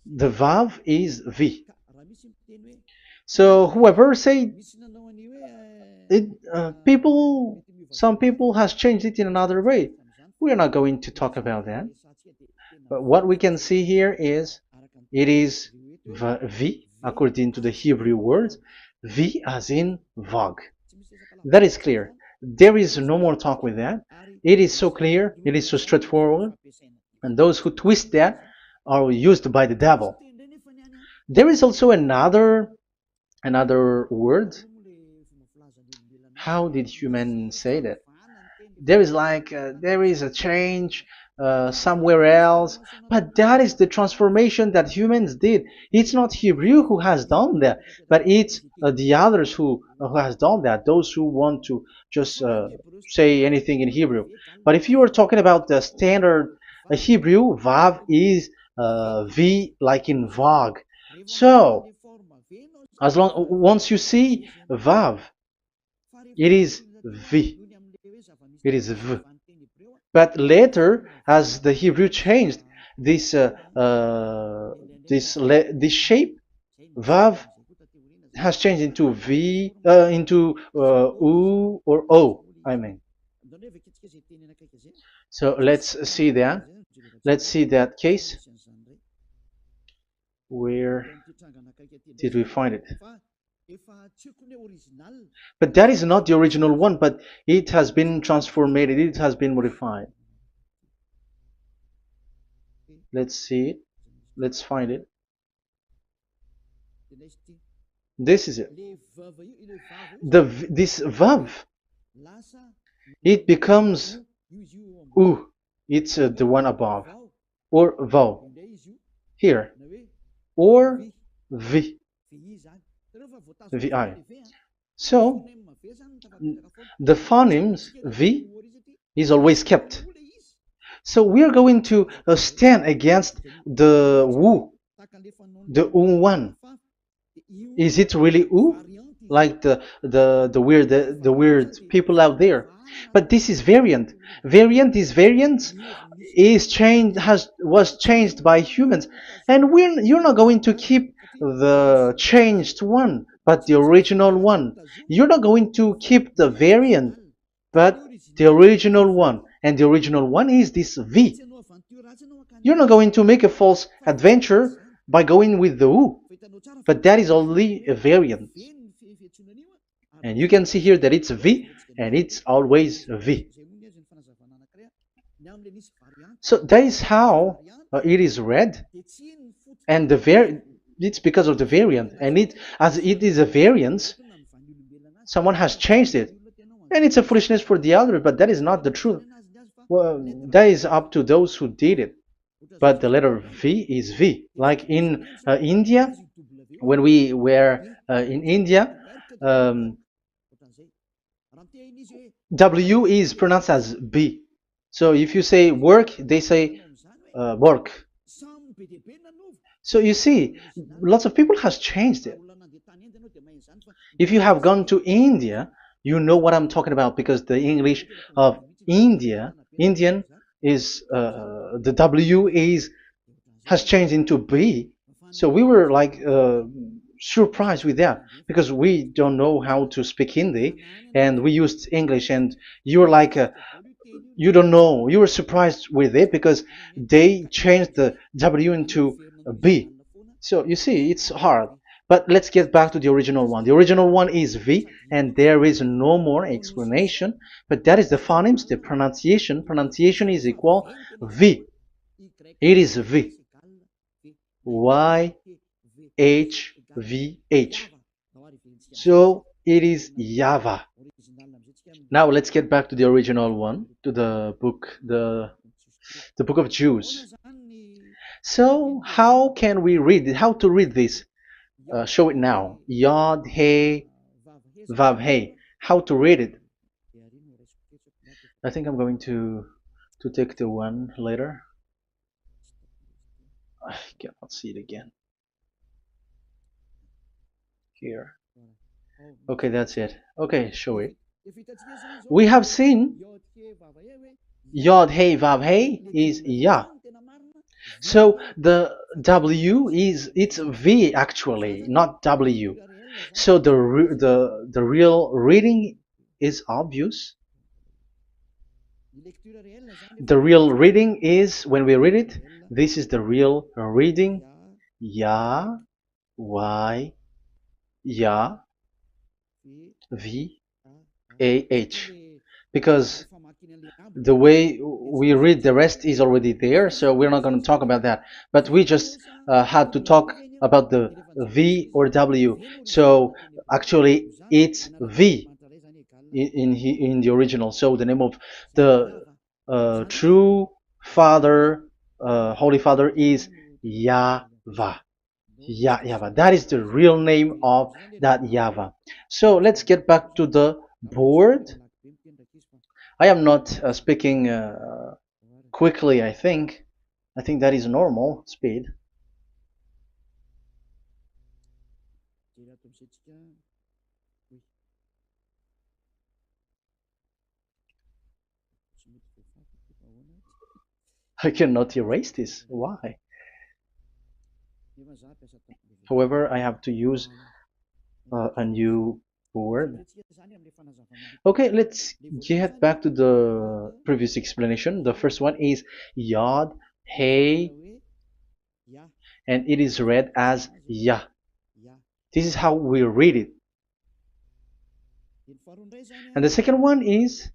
The Vav is V. So whoever say it, some people has changed it in another way. We are not going to talk about that. But what we can see here is it is V according to the Hebrew word, V as in Vog. That is clear. There is no more talk with that. It is so clear. It is so straightforward. And those who twist that are used by the devil. There is also another word. How did humans say that? There is there is a change somewhere else, but that is the transformation that humans did. It's not Hebrew who has done that, but it's the others who has done that. Those who want to just say anything in Hebrew. But if you are talking about the standard Hebrew, Vav is V like in Vog. So as long once you see Vav, it is V. It is V. But later, as the Hebrew changed, this this shape, Vav, has changed into V, into U or O. I mean. So let's see that. Let's see that case. Where did we find it? But that is not the original one, but it has been transformed, it has been modified. Let's see it. Let's find it. This is it. This vav, it becomes u. It's the one above, or vowel here, or v, vi. So the phonemes v is always kept. So we are going to stand against the wu, the one. Is it really u? Like the weird people out there. But this is variant. Variance is changed, was changed by humans, and you're not going to keep the changed one, but the original one. You're not going to keep the variant, but the original one, and the original one is this V. You're not going to make a false adventure by going with the U, but that is only a variant. And you can see here that it's a V, and it's always a V. So that is how it is read, and it's because of the variant, and as it is a variance, someone has changed it, and it's a foolishness for the other, but that is not the truth. Well, that is up to those who did it. But the letter V is V. Like in India, when we were in India, W is pronounced as B. So if you say work, they say work. So you see, lots of people has changed it. If you have gone to India, you know what I'm talking about, because the English of Indian is the W has changed into B. So we were like surprised with that, because we don't know how to speak Hindi, and we used English, and you were like you don't know, you were surprised with it because they changed the W into a B. So you see, it's hard. But let's get back to the original one. The original one is V, and there is no more explanation. But that is the phonemes, the pronunciation. Pronunciation is equal V. It is V. Y H V H. So it is YAHVAH. Now let's get back to the original one, to the book, the book of Jews. So how can we read it? How to read this? Show it now. Yod He Vav He. How to read it? I think I'm going to take the one later. I cannot see it again. Here. Okay, that's it. Okay, show it. We have seen Yod He Vav He is Yah. So the W is it's V actually, not W. So the real reading is obvious. The real reading is when we read it. This is the real reading. Ya, Y, Ya, V, A, H. Because the way we read the rest is already there, so we're not going to talk about that. But we just had to talk about the V or W. So actually, it's V in the original. So the name of the true Father, Holy Father, is YAHVAH. YAHVAH. That is the real name of that YAHVAH. So let's get back to the board. I am not speaking quickly, I think. I think that is normal speed. I cannot erase this. Why? However, I have to use a new board. Okay, let's get back to the previous explanation. The first one is Yod, Hey, and it is read as Yah. This is how we read it. And the second one is,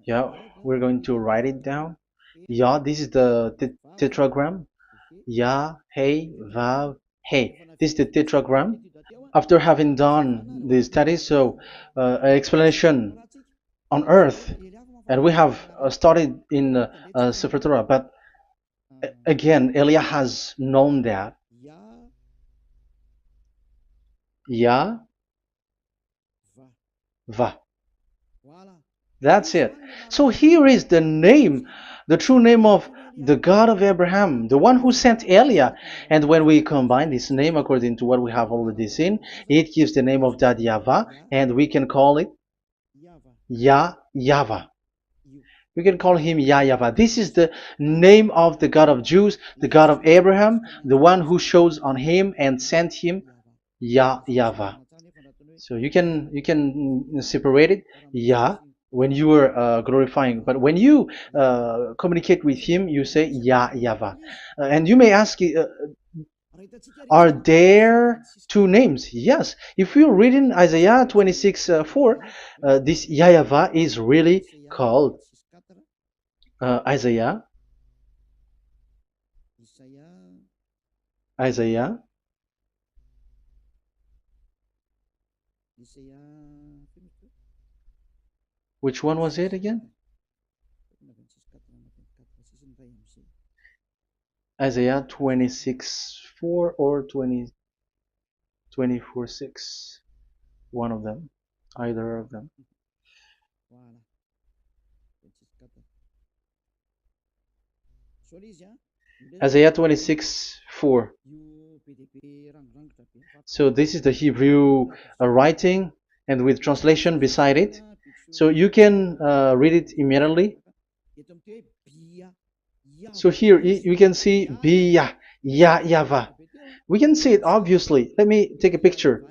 yeah, we're going to write it down. Yah, this is the tetragram. Yah, Hey, Vav, Hey. This is the tetragram. After having done the studies, so an explanation on earth, and we have started in Sefer Torah, but again, Elia has known that. Yah, Va. That's it. So here is the name, the true name of the God of Abraham, the one who sent Elia. And when we combine this name according to what we have already seen, it gives the name of that YAHVAH, and we can call it YAHVAH. We can call him YAHVAH. This is the name of the God of Jews, the God of Abraham, the one who shows on him and sent him, YAHVAH. So you can separate it, Yah, when you are glorifying, but when you communicate with him, you say YAHVAH. And you may ask, are there two names? Yes. If you read in Isaiah 26:4, this YAHVAH is really called Isaiah 26. Which one was it again? Isaiah 26:4 or 24:6. One of them. Either of them. Isaiah 26:4. So this is the Hebrew writing, and with translation beside it. So you can read it immediately. So here you can see Biyah, YAHVAH. We can see it obviously. Let me take a picture.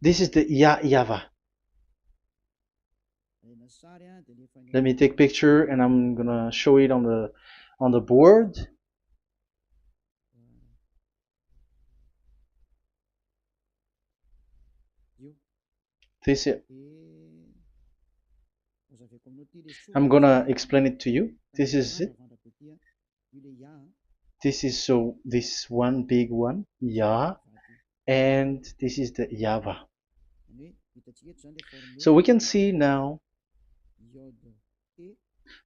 This is the YAHVAH. Let me take a picture, and I'm gonna show it on the board. This is it. I'm gonna explain it to you. This is it. This is this one big one, Yah, and this is the YAHVAH. So we can see now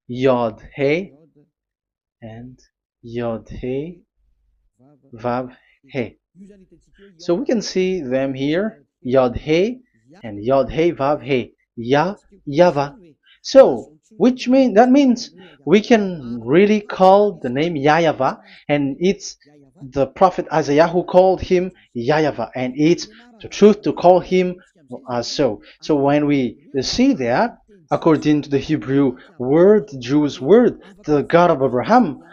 Yod He and Yod He Vav He. So we can see them here, Yod He and Yod He Vav He, YAHVAH. So that means we can really call the name YAHVAH, and it's the prophet Isaiah who called him YAHVAH, and it's the truth to call him as so. So when we see that, according to the Hebrew word, the Jewish word, the God of Abraham.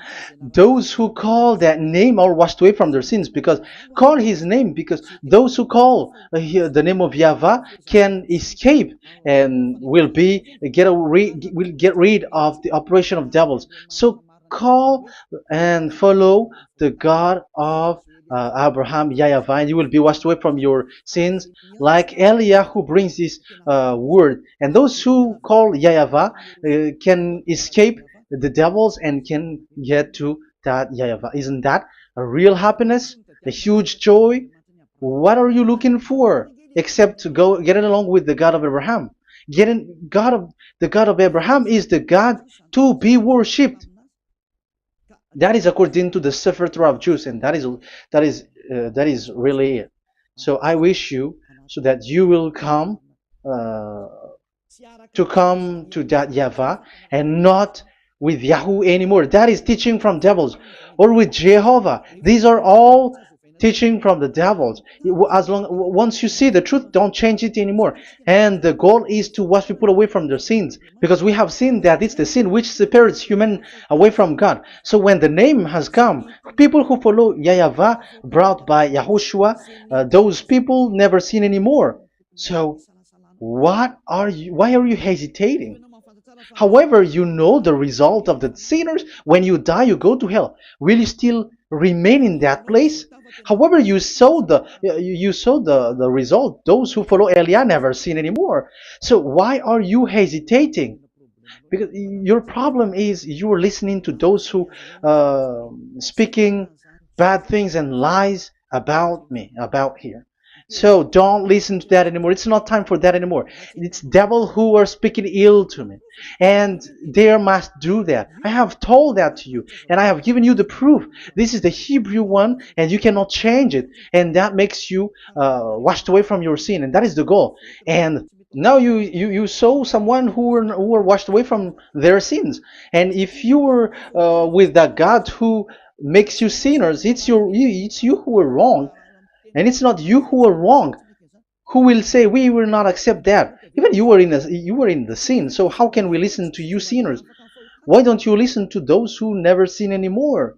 Those who call that name are washed away from their sins, because call his name, because those who call the name of Yahweh can escape and will get rid of the operation of devils. So call and follow the God of Abraham, Yahweh, and you will be washed away from your sins, like Eliah who brings this word. And those who call Yahweh can escape the devils and can get to that Yahweh. Isn't that a real happiness? A huge joy? What are you looking for except to go getting along with the God of Abraham? The God of Abraham is the God to be worshipped. That is according to the Sefer Torah of Jews, and that is really it. So I wish you so that you will uh, come to that Yahweh and not with Yahoo anymore. That is teaching from devils, or with Jehovah. These are all teaching from the devils. As long once you see the truth, don't change it anymore. And the goal is to wash people away from their sins, because we have seen that it's the sin which separates human away from God. So when the name has come, people who follow Yahweh brought by Yahushua, those people never sin anymore. So why are you hesitating? However, you know the result of the sinners. When you die, you go to hell. Will you still remain in that place? However, you saw the result. Those who follow Eliah never sin anymore. So why are you hesitating? Because your problem is you are listening to those who speaking bad things and lies about me, about here. So don't listen to that anymore. It's not time for that anymore. It's devil who are speaking ill to me, and they must do that. I have told that to you, and I have given you the proof. This is the Hebrew one, and you cannot change it, and that makes you washed away from your sin, and that is the goal. And now you saw someone who were washed away from their sins, and if you were with that God who makes you sinners, it's you who are wrong, and it's not you who are wrong. Who will say we will not accept that? Even you were in the sin, so how can we listen to you sinners? Why don't you listen to those who never sin anymore?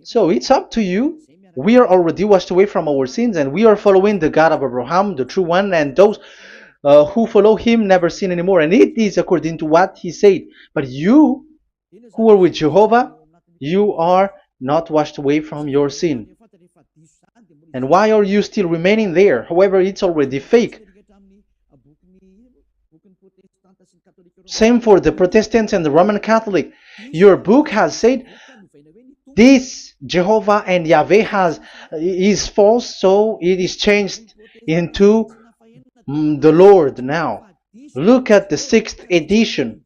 So it's up to you. We are already washed away from our sins, and we are following the God of Abraham, the true one, and those who follow him never sin anymore. And it is according to what he said. But you who are with Jehovah, you are not washed away from your sin. And why are you still remaining there? However, it's already fake. Same for the Protestants and the Roman Catholic. Your book has said this Jehovah and Yahweh is false, so it is changed into the Lord now. Look at the 6th edition,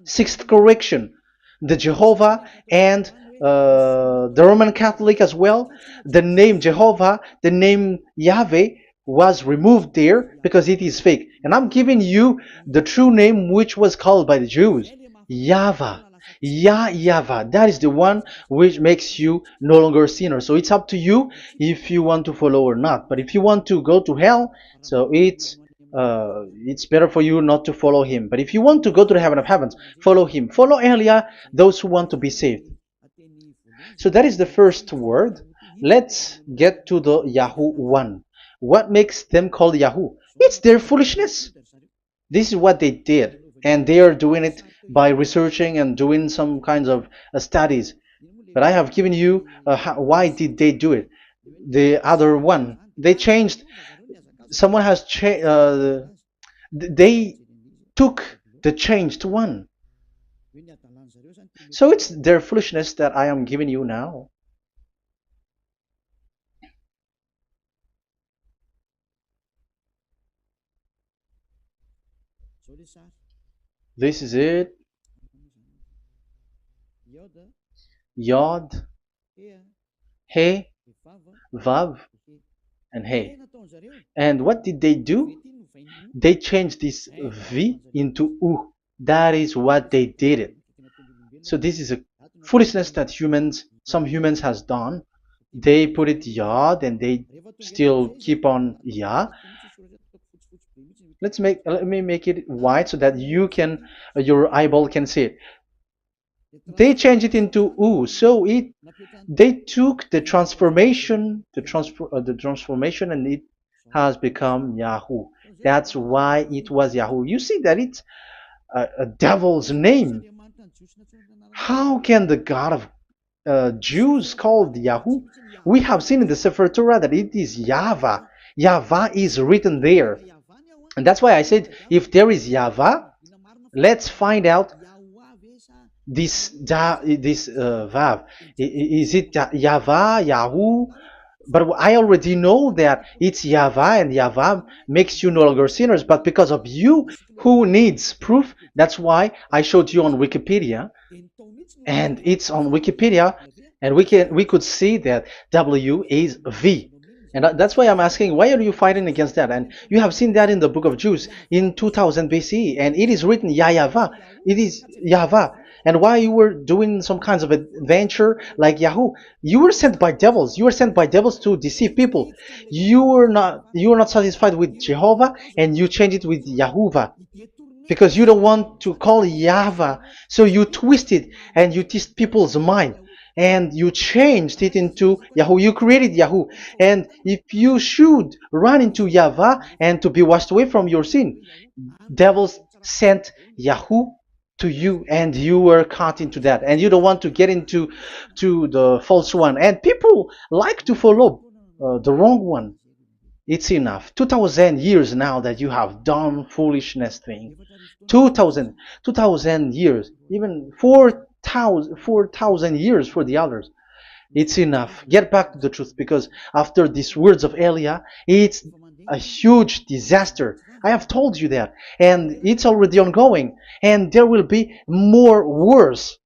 6th correction. The Jehovah and the Roman Catholic as well. The name Jehovah, the name Yahweh was removed there because it is fake. And I'm giving you the true name which was called by the Jews, YAHVAH. Yahvah. That is the one which makes you no longer a sinner. So it's up to you if you want to follow or not. But if you want to go to hell, so it's better for you not to follow him. But if you want to go to the heaven of heavens, follow him. Follow Eliah, those who want to be saved. So that is the first word. Let's get to the Yahoo one. What makes them called Yahoo? It's their foolishness. This is what they did, and they are doing it by researching and doing some kinds of studies. But I have given you why did they do it. The other one, they changed. Someone has changed. They took the changed one. So it's their foolishness that I am giving you now. This is it. Yod, He, Vav, and He. And what did they do? They changed this V into U. That is what they did it. So this is a foolishness that some humans has done. They put it Yod and they still keep on Yah. Let me make it white so that your eyeball can see it. They changed it into U. So they took the transformation, and it has become Yahoo. That's why it was Yahoo. You see that it's a devil's name. How can the God of Jews called Yahoo? We have seen in the Sefer Torah that it is YAHVAH. YAHVAH is written there. And that's why I said, if there is YAHVAH, let's find out this Vav. Is it YAHVAH, Yahoo? But I already know that it's YAHVAH, and YAHVAH makes you no longer sinners. But because of you, who needs proof? That's why I showed you on Wikipedia, and it's on Wikipedia, and we could see that W is V. And that's why I'm asking, why are you fighting against that? And you have seen that in the book of Jude in 2000 BCE, and it is written YAHVAH. It is YAHVAH. And why you were doing some kinds of adventure like Yahoo? You were sent by devils. You were sent by devils to deceive people. You were not satisfied with Jehovah, and you changed it with Yahuwah, because you don't want to call Yahvah. So you twist it and you twist people's mind, and you changed it into Yahoo. You created Yahoo. And if you should run into Yahvah and to be washed away from your sin, devils sent Yahoo to you, and you were caught into that, and you don't want to get into the false one. And people like to follow the wrong one. It's enough. 2000 years now that you have done foolishness thing. 2000 years, even 4,000 years for the others. It's enough. Get back to the truth, because after these words of Elia, it's a huge disaster. I have told you that, and it's already ongoing, and there will be more worse.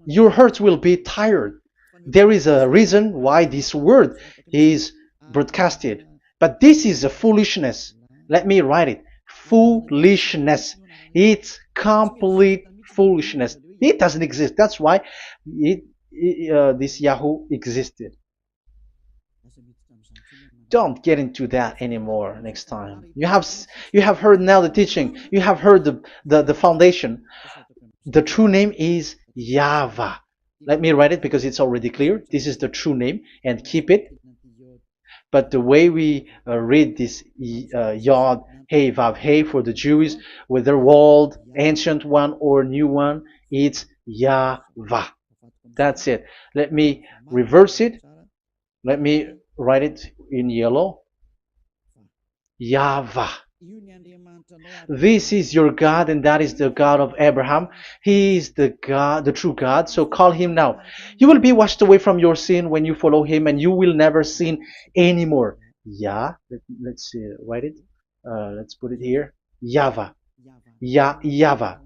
Your hearts will be tired. There is a reason why this word is broadcasted. But this is a foolishness. Let me write it. Foolishness. It's complete foolishness. It doesn't exist. That's why this Yahoo existed. Don't get into that anymore next time. You have heard now the teaching. You have heard the foundation. The true name is YAHVAH. Let me write it because it's already clear. This is the true name, and keep it. But the way we read this Yod, Hey, Vav, Hey for the Jews, whether old, ancient one, or new one, it's YAHVAH. That's it. Let me reverse it. Let me write it in yellow. YAHVAH. This is your God, and that is the God of Abraham. He is the God, the true God. So call him now. You will be washed away from your sin when you follow him, and you will never sin anymore. Let's write it. Let's put it here. YAHVAH. YAHVAH.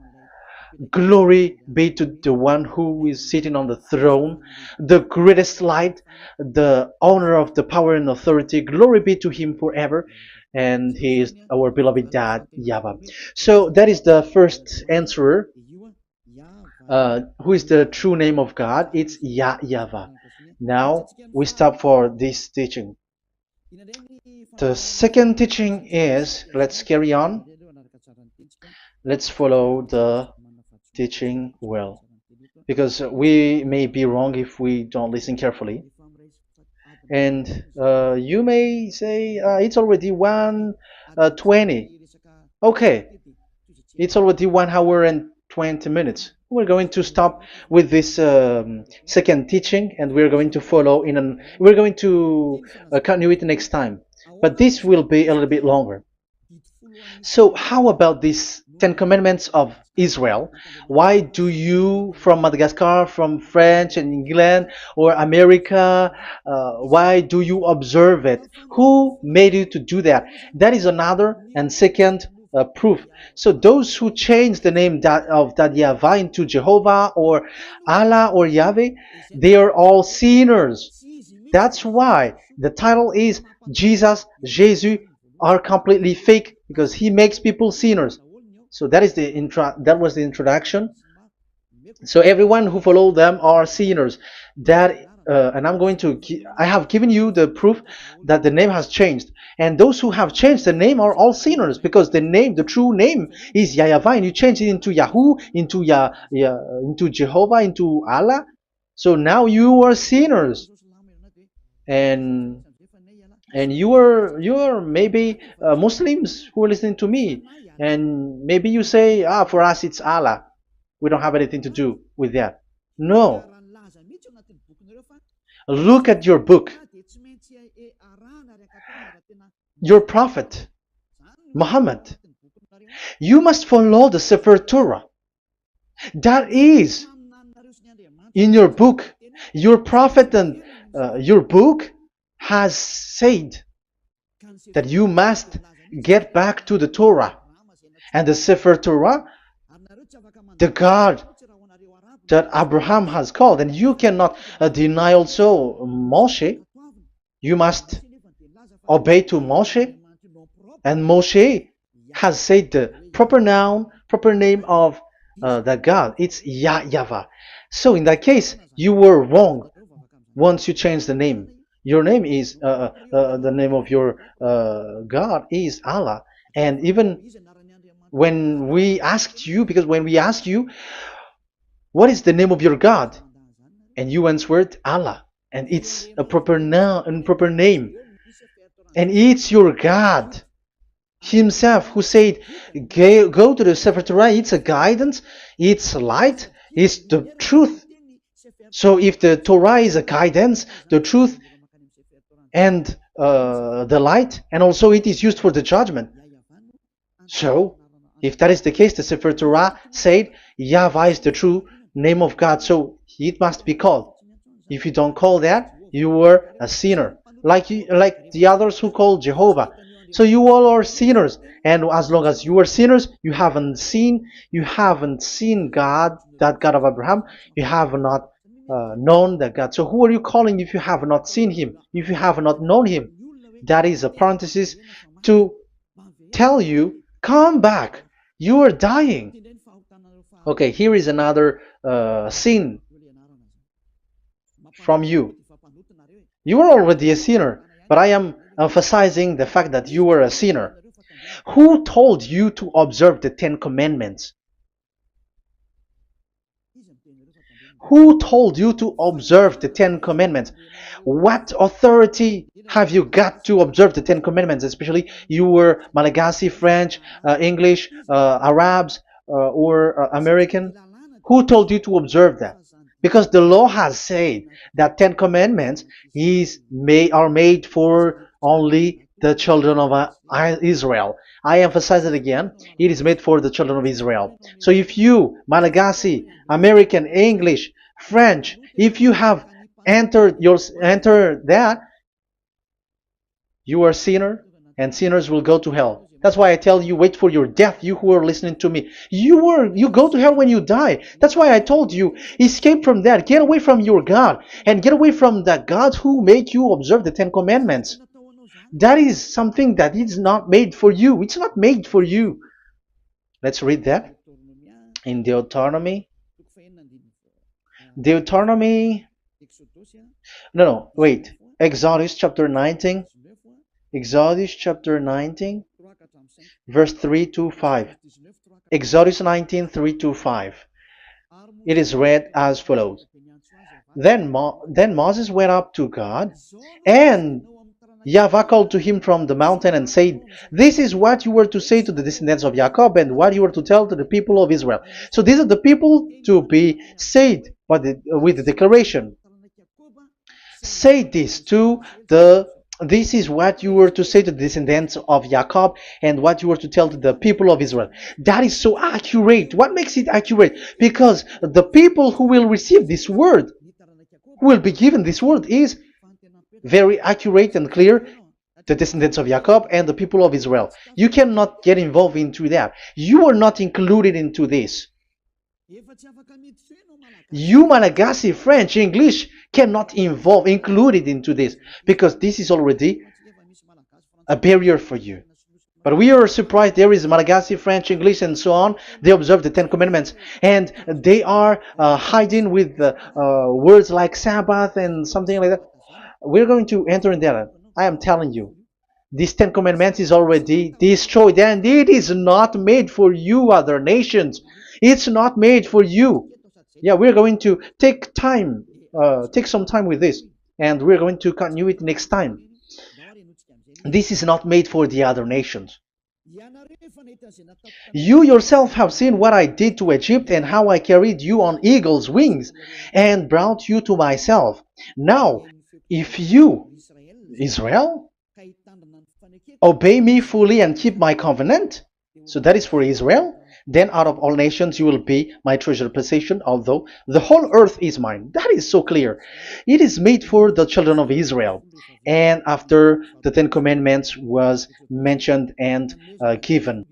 Glory be to the one who is sitting on the throne, the greatest light, the owner of the power and authority. Glory be to him forever. And he is our beloved dad, YAHVAH. So that is the first answer. Who is the true name of God? It's YAHVAH. Now we stop for this teaching. The second teaching is, let's carry on. Let's follow the teaching well, because we may be wrong if we don't listen carefully. And you may say it's already 1:20. Okay, it's already 1 hour and 20 minutes. We're going to stop with this second teaching, and we're going to follow we're going to continue it next time. But this will be a little bit longer. So how about these 10 commandments of Israel? Why do you from Madagascar, from France and England or America, why do you observe it? Who made you to do that? That is another and second proof. So those who change the name of that Yahvah into Jehovah or Allah or Yahweh, they are all sinners. That's why the title is Jesus are completely fake, because he makes people sinners. So that was the introduction. So everyone who follow them are sinners. That and I have given you the proof that the name has changed. And those who have changed the name are all sinners, because the true name is YAHVAH, and you change it into Yahoo, into Jehovah, into Allah. So now you are sinners, and you are maybe Muslims who are listening to me, and maybe you say, for us it's Allah. We don't have anything to do with that. No, look at your book. Your prophet, Muhammad. You must follow the Sefer Torah. That is in your book. Your prophet and your book has said that you must get back to the Torah. And the Sefer Torah, the God that Abraham has called. And you cannot deny also Moshe. You must obey to Moshe. And Moshe has said the proper name of the God. It's YAHVAH. So in that case, you were wrong once you change the name. Your name is, the name of your God is Allah. And even when we asked you, because when we asked you, what is the name of your God? And you answered Allah. And it's a proper name. And it's your God Himself who said, go to the Sefer Torah. It's a guidance, it's light, it's the truth. So if the Torah is a guidance, the truth, and the light, and also it is used for the judgment. So if that is the case, the Sefer Torah said YAHVAH is the true name of God, so it must be called. If you don't call that, you were a sinner, like the others who call Jehovah. So you all are sinners, and as long as you are sinners, you haven't seen God, that God of Abraham. You have not known that God. So who are you calling if you have not seen Him? If you have not known Him? That is a parenthesis to tell you, come back. You are dying. Okay, here is another sin from you. You are already a sinner, but I am emphasizing the fact that you were a sinner. Who told you to observe the 10 Commandments? Who told you to observe the 10 Commandments? What authority have you got to observe the 10 Commandments? Especially you were Malagasy, French, English, Arabs, or American. Who told you to observe that? Because the law has said that 10 Commandments are made for only the children of Israel. I emphasize it again. It is made for the children of Israel. So if you, Malagasy, American, English, French, if you have entered that, you are a sinner, and sinners will go to hell. That's why I tell you, wait for your death, you who are listening to me. You go to hell when you die. That's why I told you, escape from that. Get away from your God, and get away from that God who made you observe the 10 Commandments. That is something that is not made for you. It's not made for you. Let's read that in Deuteronomy. Exodus chapter 19. Exodus chapter 19, verse 3 to 5. Exodus 19, 3 to 5. It is read as follows. Then Moses went up to God, and YAHVAH called to him from the mountain and said, this is what you were to say to the descendants of Jacob, and what you were to tell to the people of Israel. So these are the people to be saved with the declaration. Say this this is what you were to say to the descendants of Jacob, and what you were to tell to the people of Israel. That is so accurate. What makes it accurate? Because the people who will receive this word, who will be given this word, is very accurate and clear. The descendants of Jacob and the people of Israel. You cannot get involved into that. You are not included into this. You, Malagasy, French, English, cannot included into this, because this is already a barrier for you. But we are surprised there is Malagasy, French, English, and so on. They observe the Ten Commandments, and they are hiding with words like Sabbath and something like that. We're going to enter in there. I am telling you, this Ten Commandments is already destroyed, and it is not made for you, other nations. It's not made for you. Yeah, we're going to take some time with this, and we're going to continue it next time. This is not made for the other nations. You yourself have seen what I did to Egypt and how I carried you on eagle's wings and brought you to myself. Now, if you, Israel, obey me fully and keep my covenant, so that is for Israel, then out of all nations you will be my treasured possession, although the whole earth is mine. That is so clear. It is made for the children of Israel. And after the Ten Commandments was mentioned and given.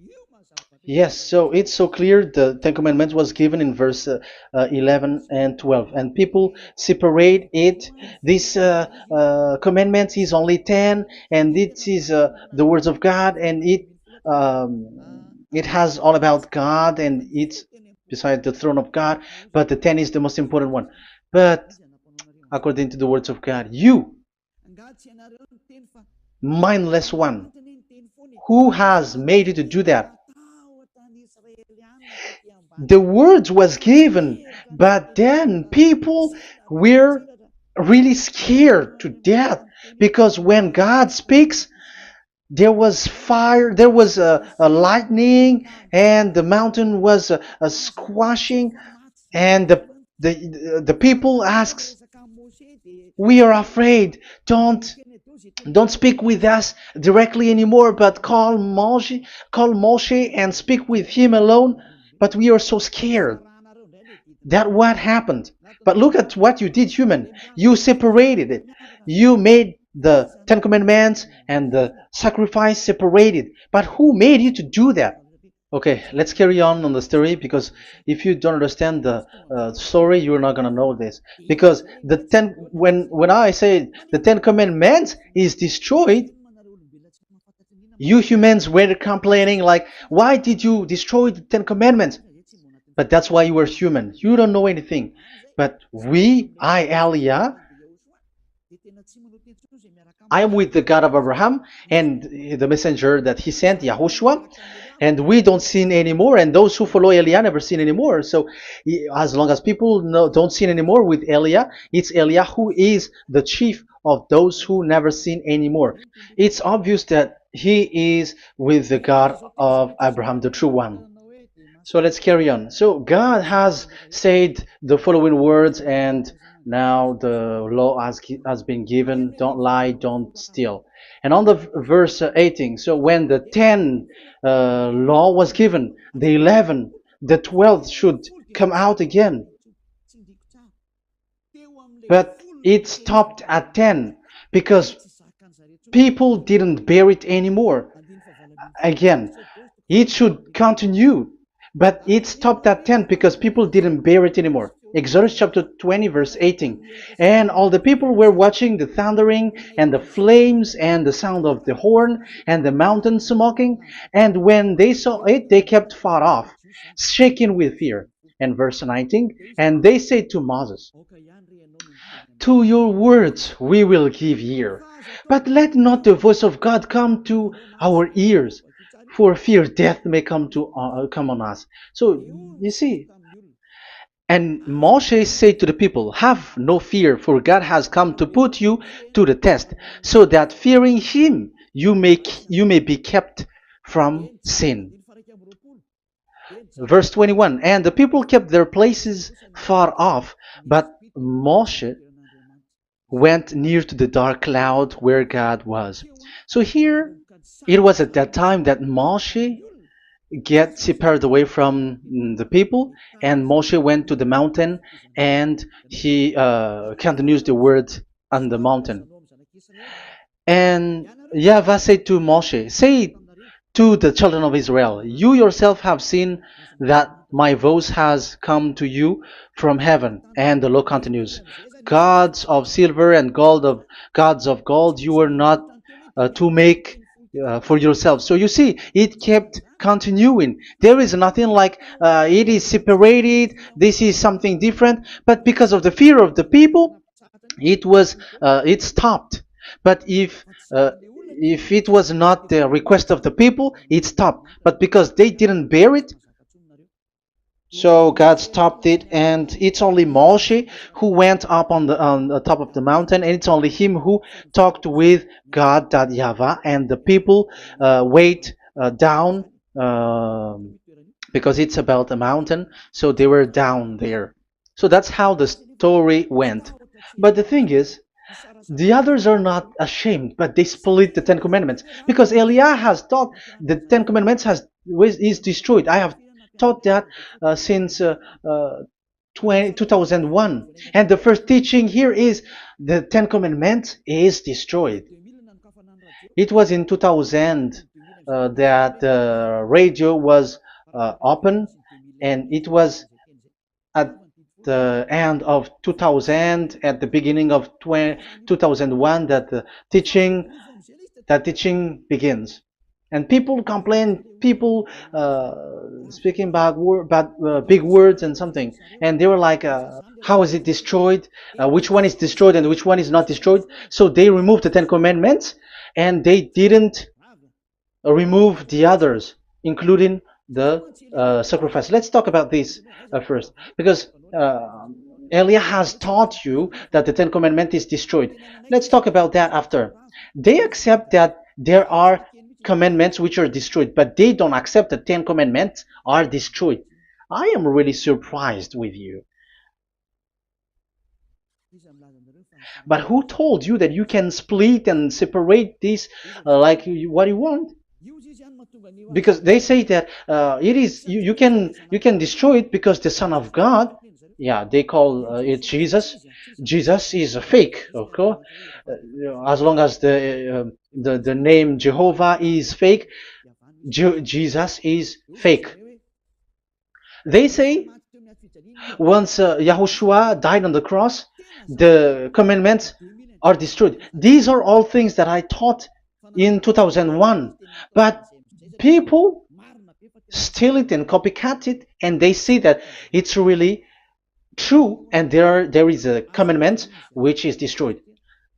Yes, so it's so clear. The Ten Commandments was given in verse 11 and 12, and people separate it. This commandment is only 10, and it is the words of God, and it has all about God, and it's beside the throne of God. But the 10 is the most important one. But according to the words of God, you, mindless one, who has made you to do that? The words was given, but then people were really scared to death because when God speaks, there was fire, there was a lightning, and the mountain was a squashing, and the people asks, "We are afraid. Don't speak with us directly anymore, but call Moshe and speak with him alone." But we are so scared. That what happened. But look at what you did, human. You separated it. You made the Ten Commandments and the sacrifice separated. But who made you to do that? Okay, let's carry on the story, because if you don't understand the story, you're not gonna know this. Because when I say the Ten Commandments is destroyed, you humans were complaining like, why did you destroy the Ten Commandments? But that's why you were human. You don't know anything. But Elia, I am with the God of Abraham and the messenger that he sent, YAHOSHUAH, and we don't sin anymore, and those who follow Elia never sin anymore. So as long as people don't sin anymore with Elia, it's Elia who is the chief of those who never sin anymore. It's obvious that he is with the God of Abraham, the true one. So let's carry on. So God has said the following words, and now the law has been given. Don't lie, don't steal. And on the verse 18, so when the 10 law was given, the 11, the 12th should come out again. But it stopped at 10 because people didn't bear it anymore. Again, it should continue. But it stopped at 10 because people didn't bear it anymore. Exodus chapter 20 verse 18. And all the people were watching the thundering and the flames and the sound of the horn and the mountain smoking. And when they saw it, they kept far off, shaking with fear. And verse 19. And they said to Moses, "To your words we will give ear, but let not the voice of God come to our ears, for fear death may come on us." So you see, and Moshe said to the people, "Have no fear, for God has come to put you to the test, so that fearing Him you may be kept from sin." Verse 21, and the people kept their places far off, but Moshe went near to the dark cloud where God was. So here, it was at that time that Moshe get separated away from the people, and Moshe went to the mountain, and he continues the word on the mountain. And YAHVAH said to Moshe, "Say to the children of Israel, you yourself have seen that my voice has come to you from heaven." And the law continues, "Gods of silver and gods of gold you were not to make for yourself. So you see, it kept continuing. There is nothing like it is separated. This is something different. But because of the fear of the people, it stopped. But if it was not the request of the people, it stopped. But because they didn't bear it, so God stopped it, and it's only Moshe who went up on the top of the mountain, and it's only him who talked with God, that YAHVAH, and the people wait down, because it's about a mountain, so they were down there. So that's how the story went. But the thing is, the others are not ashamed, but they split the Ten Commandments, because Eliah has taught the Ten Commandments is destroyed. I have taught that since 2001, and the first teaching here is the Ten Commandments is destroyed. It was in 2000 that the radio was open, and it was at the end of 2000, at the beginning of 2001, that the teaching that teaching begins. And people complain, people speaking bad big words and something, and they were like, how is it destroyed, which one is destroyed and which one is not destroyed. So they removed the Ten Commandments, and they didn't remove the others, including the sacrifice. Let's talk about this first, because Elia has taught you that the Ten Commandments is destroyed. Let's talk about that after. They accept that there are commandments which are destroyed, but they don't accept that 10 commandments are destroyed. I am really surprised with you. But who told you that you can split and separate this like what you want? Because they say that it is you can destroy it because the Son of God, yeah, they call it Jesus. Jesus is a fake, of course. As long as the name Jehovah is fake, Jesus is fake. They say once Yahushua died on the cross, the commandments are destroyed. These are all things that I taught in 2001, but people steal it and copycat it, and they say that it's really true, and there is a commandment which is destroyed.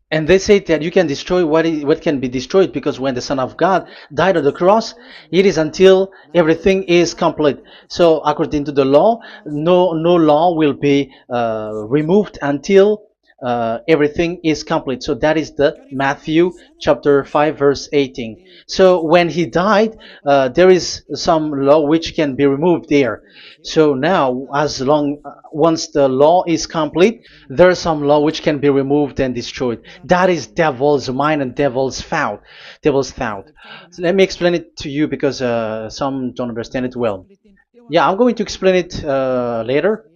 And they say that you can destroy what can be destroyed, because when the Son of God died on the cross, it is until everything is complete. So according to the law, no law will be removed until everything is complete. So that is the Matthew chapter 5 verse 18. So when he died, there is some law which can be removed there. So now, once the law is complete, there is some law which can be removed and destroyed. That is devil's mind and devil's thought. Devil's thought. So let me explain it to you, because some don't understand it well. Yeah, I'm going to explain it later.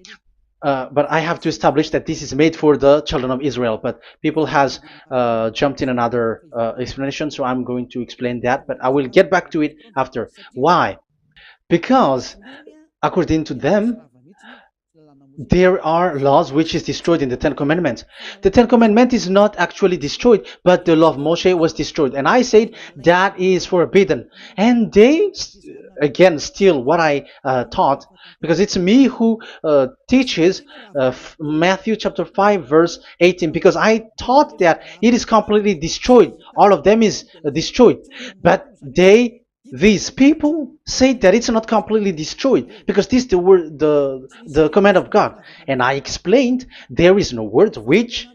But I have to establish that this is made for the children of Israel. But people has jumped in another explanation, so I'm going to explain that. But I will get back to it after. Why? Because according to them, there are laws which is destroyed in the Ten Commandments. The Ten Commandment is not actually destroyed, but the law of Moshe was destroyed. And I said that is forbidden. And they, again, steal what I taught, because it's me who teaches Matthew chapter 5 verse 18, because I taught that it is completely destroyed. All of them is destroyed. But these people say that it's not completely destroyed, because this is the word, the command of God. And I explained there is no word which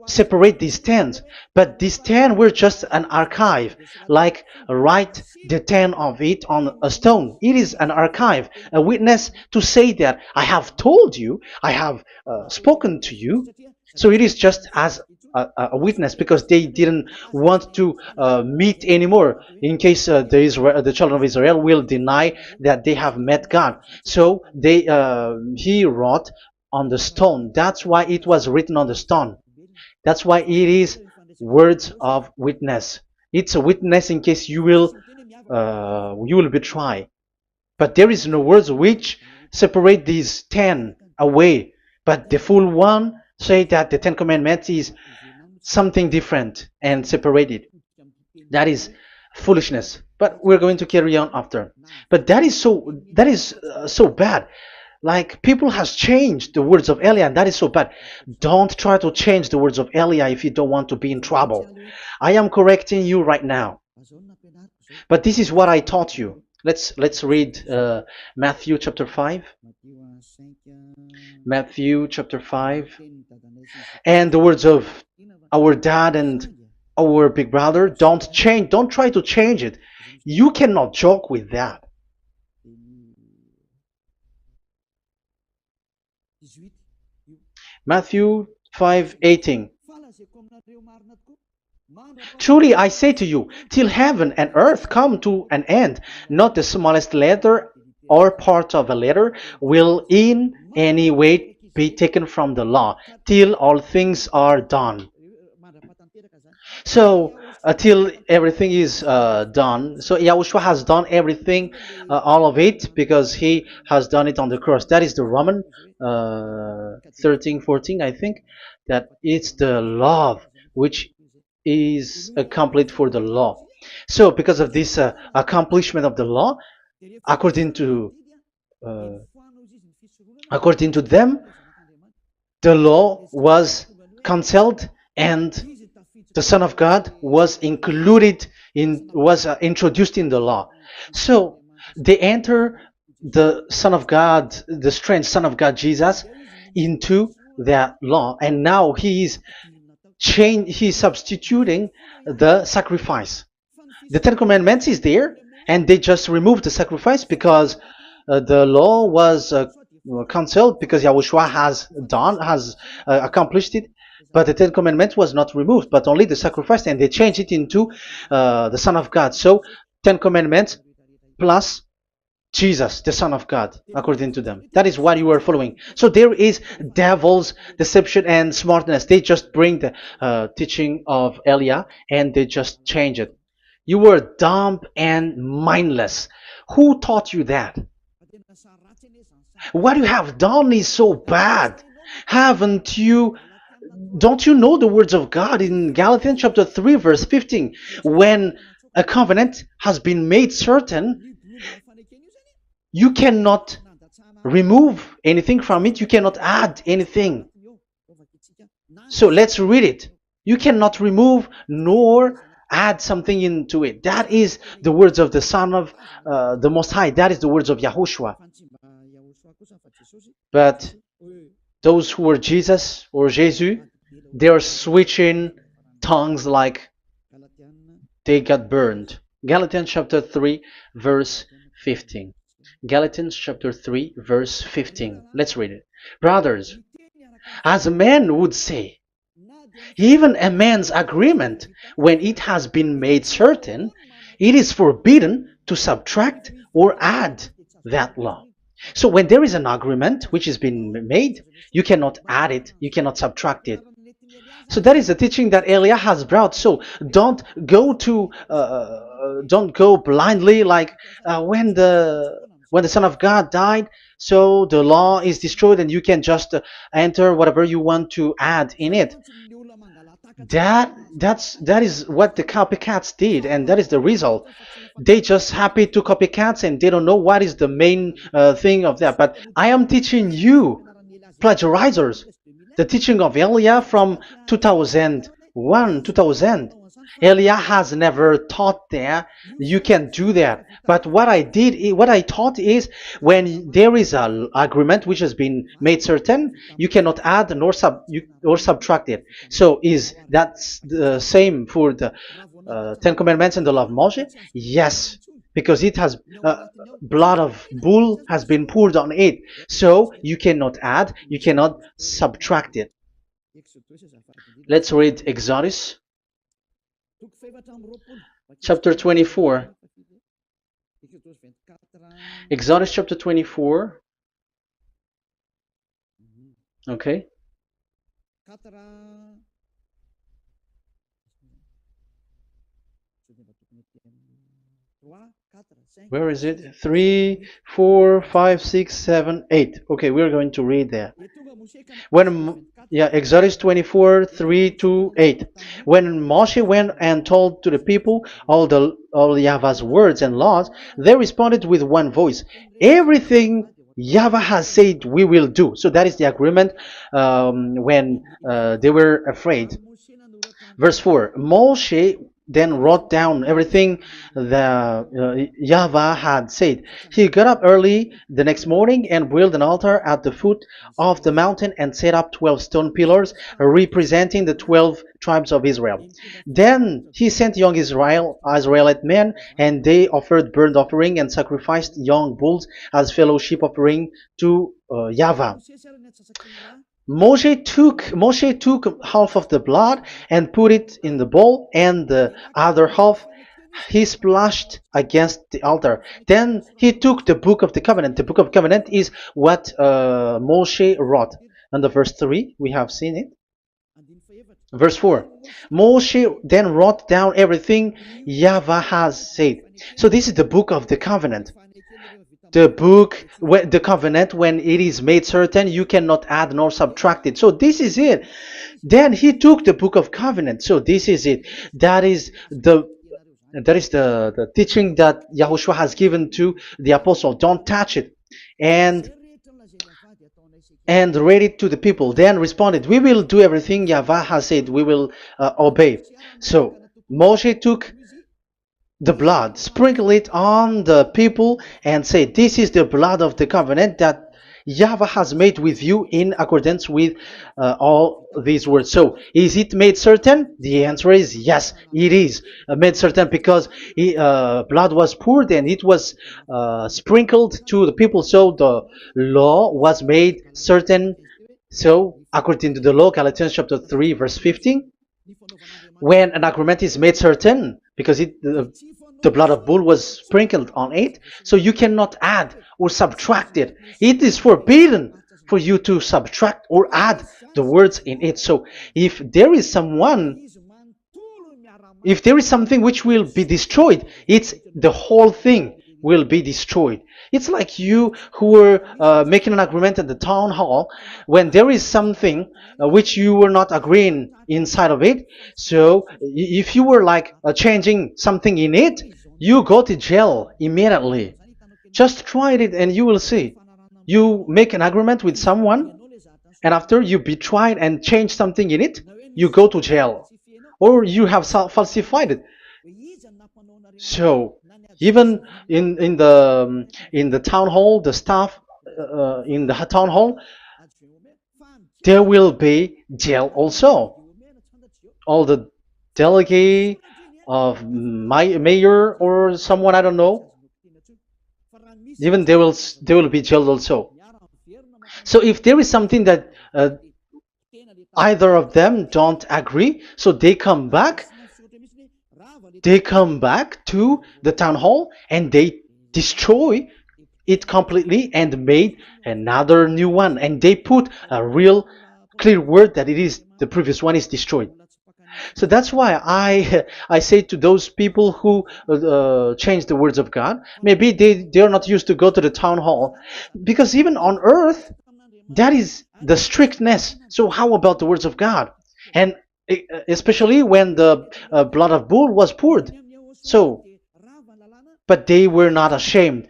separate these 10, but these 10 were just an archive, like write the 10 of it on a stone. It is an archive, a witness to say that I have told you, I have spoken to you. So it is just as a witness, because they didn't want to meet anymore, in case the children of Israel will deny that they have met God. So he wrote on the stone. That's why it was written on the stone. That's why it is words of witness. It's a witness in case you will betray. But there is no words which separate these 10 away. But the full one say that the 10 commandments is something different and separated. That is foolishness. But we're going to carry on after. But that is so bad. Like people has changed the words of Elia, and that is so bad. Don't try to change the words of Elia if you don't want to be in trouble. I am correcting you right now. But this is what I taught you. Let's read Matthew chapter 5. Matthew chapter 5. And the words of our dad and our big brother, don't try to change it. You cannot joke with that. Matthew 5:18. Truly I say to you, till heaven and earth come to an end, not the smallest letter or part of a letter will in any way be taken from the law, till all things are done. So until everything is done, so Yahushua has done everything, all of it, because he has done it on the cross. That is the Roman 13, 14, I think, that it's the love which is accomplished for the law. So because of this accomplishment of the law, according to uh, according to them, the law was cancelled and the Son of God was included in was introduced in the law. So they enter the Son of God, the strange Son of God Jesus, into that law, and now he is he's substituting the sacrifice. The Ten Commandments is there, and they just removed the sacrifice because the law was cancelled because Yahushua has accomplished it. But the Ten Commandments was not removed, but only the sacrifice, and they changed it into the Son of God. So Ten Commandments plus Jesus, the Son of God, according to them. That is what you are following. So there is devil's deception and smartness. They just bring the teaching of Elia and they just change it. You were dumb and mindless. Who taught you that? What you have done is so bad. Haven't you? Don't you know the words of God in Galatians chapter 3, verse 15? When a covenant has been made certain, you cannot remove anything from it. You cannot add anything. So let's read it. You cannot remove nor add something into it. That is the words of the Son of the Most High. That is the words of Yahushua. But those who are Jesus or Jesus, they are switching tongues like they got burned. Galatians chapter 3, verse 15. Galatians chapter 3, verse 15. Let's read it. Brothers, as a man would say, even a man's agreement, when it has been made certain, it is forbidden to subtract or add that law. So when there is an agreement which has been made, you cannot add it, you cannot subtract it. So that is the teaching that Elia has brought. So don't go blindly like when the Son of God died. So the law is destroyed, and you can just enter whatever you want to add in it. That is what the copycats did, and that is the result. They just happy to copycats, and they don't know what is the main thing of that. But I am teaching you, plagiarizers, the teaching of Elia from 2001, 2000. Elia has never taught that you can do that. But what I taught is when there is an agreement which has been made certain, you cannot add or subtract it. So is that the same for the Ten Commandments and the law of Moshe? Yes, because it has blood of bull has been poured on it. So you cannot add, you cannot subtract it. Let's read Exodus chapter 24. Exodus chapter 24. Okay. Where is it? 3, 4, 5, 6, 7, 8. Okay, we're going to read there. Yeah, Exodus 24, 3 to 8. When Moshe went and told to the people all Yahweh's words and laws, they responded with one voice. Everything Yahweh has said we will do. So that is the agreement when they were afraid. Verse 4, Moshe then wrote down everything the Yahweh had said. He got up early the next morning and built an altar at the foot of the mountain and set up 12 stone pillars representing the 12 tribes of Israel. Then he sent young Israelite men, and they offered burnt offering and sacrificed young bulls as fellowship offering to Yahweh. Moshe took half of the blood and put it in the bowl, and the other half he splashed against the altar. Then he took the book of the covenant. The book of covenant is what Moshe wrote. And the verse 3, we have seen it. Verse 4, Moshe then wrote down everything Yahweh has said. So this is the book of the covenant. The covenant, when it is made certain, you cannot add nor subtract it. So this is it. Then he took the book of covenant. So this is it. That is the teaching that Yahushua has given to the apostle. Don't touch it. And read it to the people. Then responded, we will do everything Yahweh has said. We will obey. So Moshe took the blood, sprinkle it on the people, and say, this is the blood of the covenant that Yahweh has made with you in accordance with all these words. So, is it made certain? The answer is yes, it is made certain, because blood was poured and it was sprinkled to the people. So the law was made certain. So, according to the law, Galatians chapter 3, verse 15, when an agreement is made certain, because the blood of bull was sprinkled on it, so you cannot add or subtract it. It is forbidden for you to subtract or add the words in it. So if there is something which will be destroyed, it's the whole thing will be destroyed. It's like you who were making an agreement at the town hall, when there is something which you were not agreeing inside of it. So if you were like changing something in it, you go to jail immediately. Just try it and you will see. You make an agreement with someone, and after you betray it and change something in it, you go to jail, or you have falsified it. So even in the town hall, the staff in the town hall, there will be jail also. All the delegate of mayor or someone, I don't know, even they will be jailed also. So if there is something that either of them don't agree, so they come back to the town hall and they destroy it completely and made another new one, and they put a real clear word that it is the previous one is destroyed. So that's why I say to those people who change the words of God, maybe they are not used to go to the town hall, because even on earth that is the strictness. So how about the words of God? And especially when the blood of bull was poured. So, but they were not ashamed.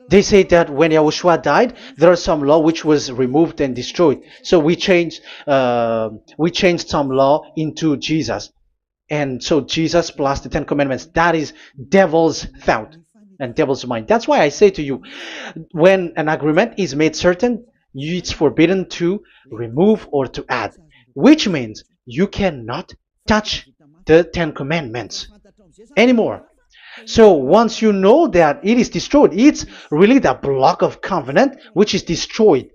They say that when Yahushua died, there are some law which was removed and destroyed. So we changed some law into Jesus, and so Jesus plus the 10 Commandments. That is devil's thought and devil's mind. That's why I say to you, when an agreement is made certain, it's forbidden to remove or to add, which means you cannot touch the 10 Commandments anymore. So once you know that it is destroyed, it's really the block of covenant which is destroyed,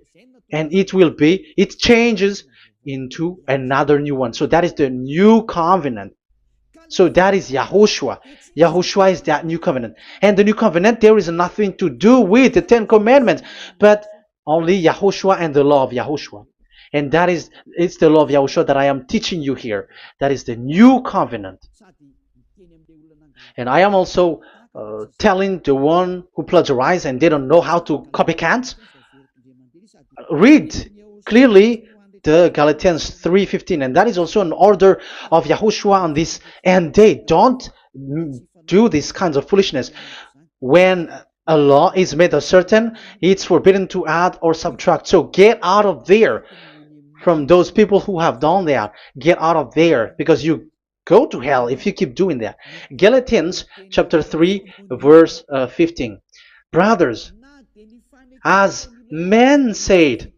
and it changes into another new one. So that is the new covenant. So that is Yahushua. Yahushua is that new covenant. And the new covenant, there is nothing to do with the 10 Commandments, but only Yahushua and the law of Yahushua. And it's the law of Yahushua that I am teaching you here. That is the new covenant. And I am also telling the one who plagiarize and they don't know how to copycat, read clearly the Galatians 3:15, and that is also an order of Yahushua on this. And they don't do these kinds of foolishness. When a law is made a certain, it's forbidden to add or subtract. So get out of there from those people who have done that. Get out of there, because you go to hell if you keep doing that. Galatians chapter 3 verse 15. Brothers, as men said,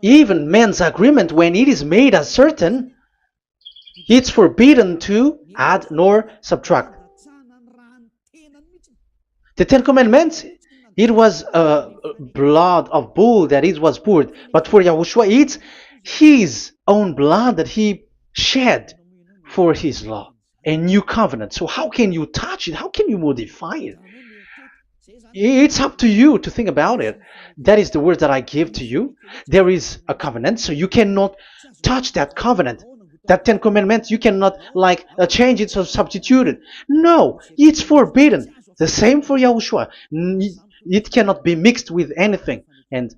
even men's agreement, when it is made as certain, it's forbidden to add nor subtract. The Ten Commandments, it was blood of bull that it was poured. But for Yahushua, it's his own blood that he shed for his law, a new covenant. So how can you touch it? How can you modify it? It's up to you to think about it. That is the word that I give to you. There is a covenant, so you cannot touch that covenant. That Ten Commandments, you cannot change it or substitute it. No, it's forbidden. The same for Yahushua. It cannot be mixed with anything. And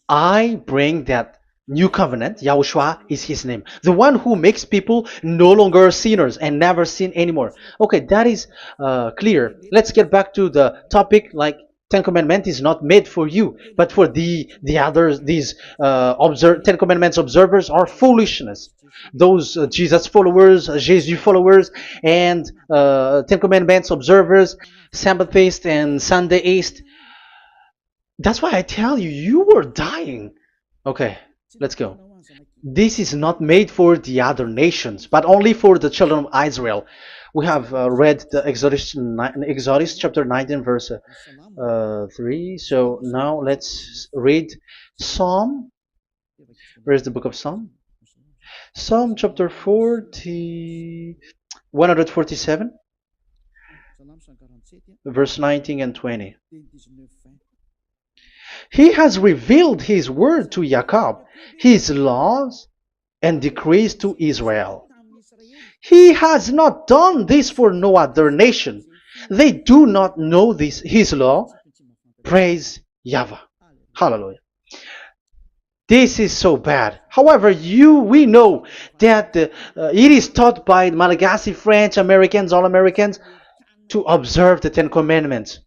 I bring that new covenant. Yahushua is his name. The one who makes people no longer sinners and never sin anymore. Okay, that is clear. Let's get back to the topic. Like, Ten Commandments is not made for you, but for the others. These Ten Commandments observers are foolishness. Those Jesus followers, Jesus followers, and Ten Commandments observers, Sabbathists and Sundayist. That's why I tell you, you were dying. Okay, let's go. This is not made for the other nations, but only for the children of Israel. We have read the Exodus chapter 19 verse 3. So now let's read Psalm. Where is the book of Psalm? Psalm chapter 147, verse 19 and 20. He has revealed his word to Jacob, his laws and decrees to Israel. He has not done this for no other nation. They do not know this, his law. Praise YAHVAH. Hallelujah. This is so bad. However, we know that it is taught by Malagasy, French, Americans, all Americans, to observe the Ten Commandments.